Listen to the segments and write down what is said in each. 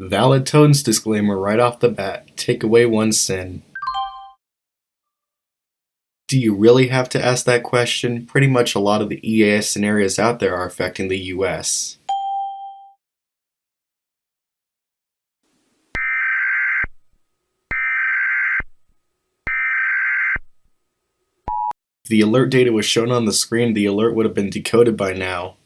Valid tones disclaimer right off the bat. Take away one sin. Do you really have to ask that question? Pretty much a lot of the EAS scenarios out there are affecting the US. If the alert data was shown on the screen, the alert would have been decoded by now.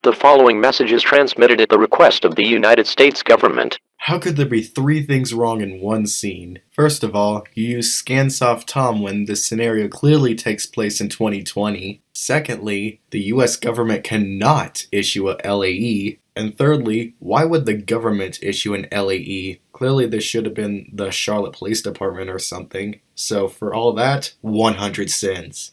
The following message is transmitted at the request of the United States government. How could there be 3 things wrong in one scene? First of all, you use Scansoft Tom when this scenario clearly takes place in 2020. Secondly, the US government cannot issue a LAE. And thirdly, why would the government issue an LAE? Clearly this should have been the Charlotte Police Department or something. So for all that, 100 sins.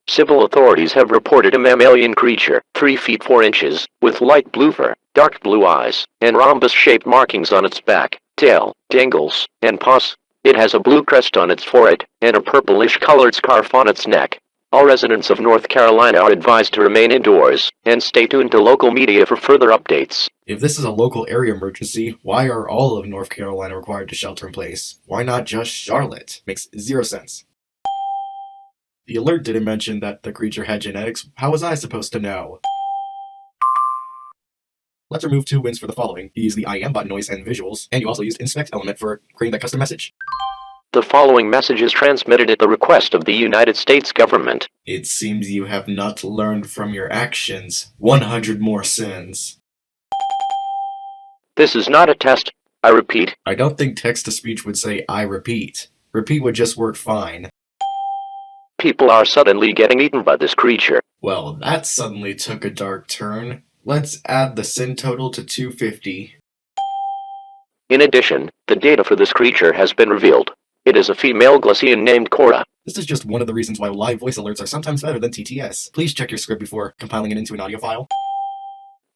Civil authorities have reported a mammalian creature, 3 feet 4 inches, with light blue fur, dark blue eyes, and rhombus-shaped markings on its back, tail, dangles, and paws. It has a blue crest on its forehead, and a purplish-colored scarf on its neck. All residents of North Carolina are advised to remain indoors, and stay tuned to local media for further updates. If this is a local area emergency, why are all of North Carolina required to shelter in place? Why not just Charlotte? Makes 0 sense. The alert didn't mention that the creature had genetics. How was I supposed to know? Let's remove 2 wins for the following. You used the I am button noise and visuals, and you also used inspect element for creating that custom message. The following message is transmitted at the request of the United States government. It seems you have not learned from your actions. 100 more sins. This is not a test. I repeat. I don't think text-to-speech would say I repeat. Repeat would just work fine. People are suddenly getting eaten by this creature. Well, that suddenly took a dark turn. Let's add the sin total to 250. In addition, the data for this creature has been revealed. It is a female Glacian named Korra. This is just one of the reasons why live voice alerts are sometimes better than TTS. Please check your script before compiling it into an audio file.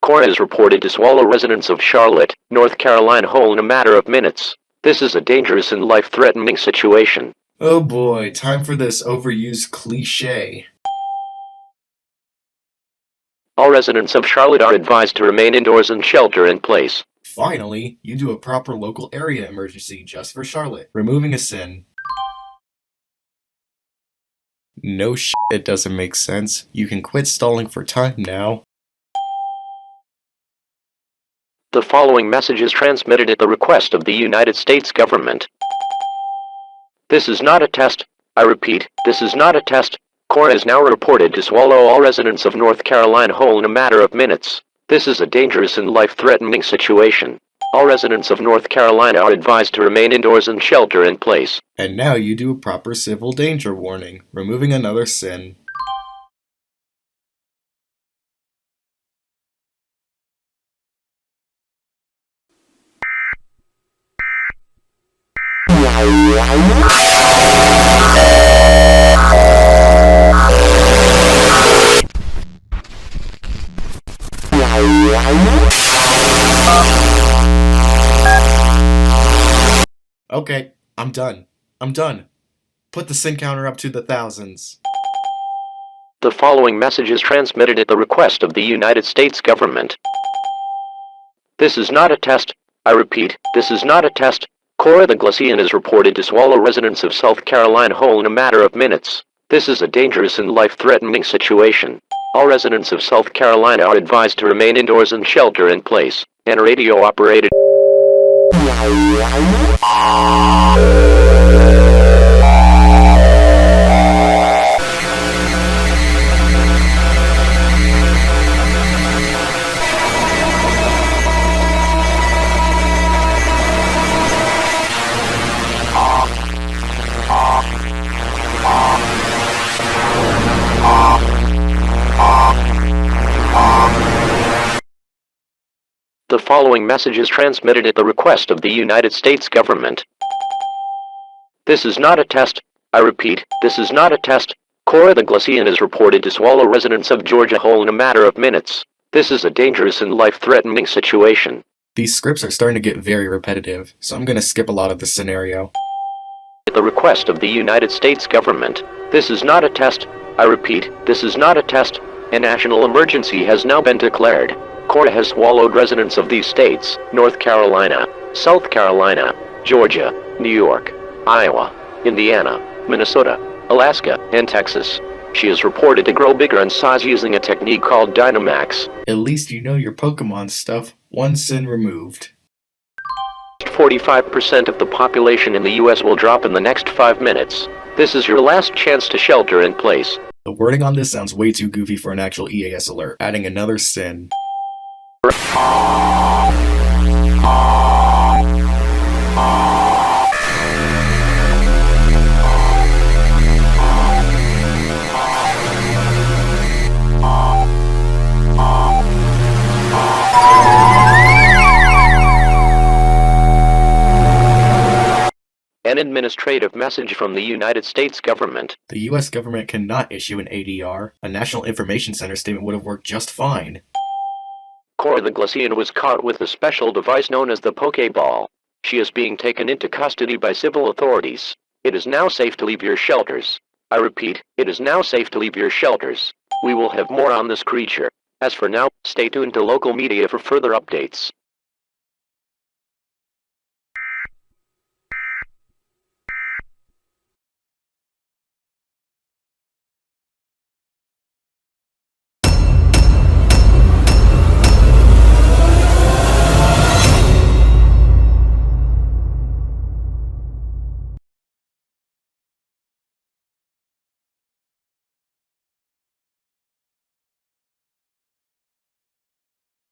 Korra is reported to swallow residents of Charlotte, North Carolina whole in a matter of minutes. This is a dangerous and life-threatening situation. Oh boy, time for this overused cliché. All residents of Charlotte are advised to remain indoors and shelter in place. Finally, you do a proper local area emergency just for Charlotte, removing a sin. No shit, it doesn't make sense. You can quit stalling for time now. The following message is transmitted at the request of the United States government. This is not a test. I repeat, this is not a test. Korra is now reported to swallow all residents of North Carolina whole in a matter of minutes. This is a dangerous and life-threatening situation. All residents of North Carolina are advised to remain indoors and shelter in place. And now you do a proper civil danger warning, removing another sin. Okay, I'm done. Put the sin counter up to the thousands. The following message is transmitted at the request of the United States government. This is not a test. I repeat, this is not a test. Korra the Glacian is reported to swallow residents of South Carolina whole in a matter of minutes. This is a dangerous and life-threatening situation. All residents of South Carolina are advised to remain indoors and shelter in place. And radio operated. The following message is transmitted at the request of the United States government. This is not a test. I repeat, this is not a test. Korra the Glacian is reported to swallow residents of Georgia whole in a matter of minutes. This is a dangerous and life-threatening situation. These scripts are starting to get very repetitive, so I'm gonna skip a lot of this scenario. At the request of the United States government. This is not a test. I repeat, this is not a test. A national emergency has now been declared. Korra has swallowed residents of these states: North Carolina, South Carolina, Georgia, New York, Iowa, Indiana, Minnesota, Alaska, and Texas. She is reported to grow bigger in size using a technique called Dynamax. At least you know your Pokemon stuff. One sin removed. 45% of the population in the US will drop in the next 5 minutes. This is your last chance to shelter in place. The wording on this sounds way too goofy for an actual EAS alert, adding another sin. An administrative message from the United States government. The US government cannot issue an ADR. A National Information Center statement would have worked just fine. Korra the Glacian was caught with a special device known as the Pokeball. She is being taken into custody by civil authorities. It is now safe to leave your shelters. I repeat, it is now safe to leave your shelters. We will have more on this creature. As for now, stay tuned to local media for further updates.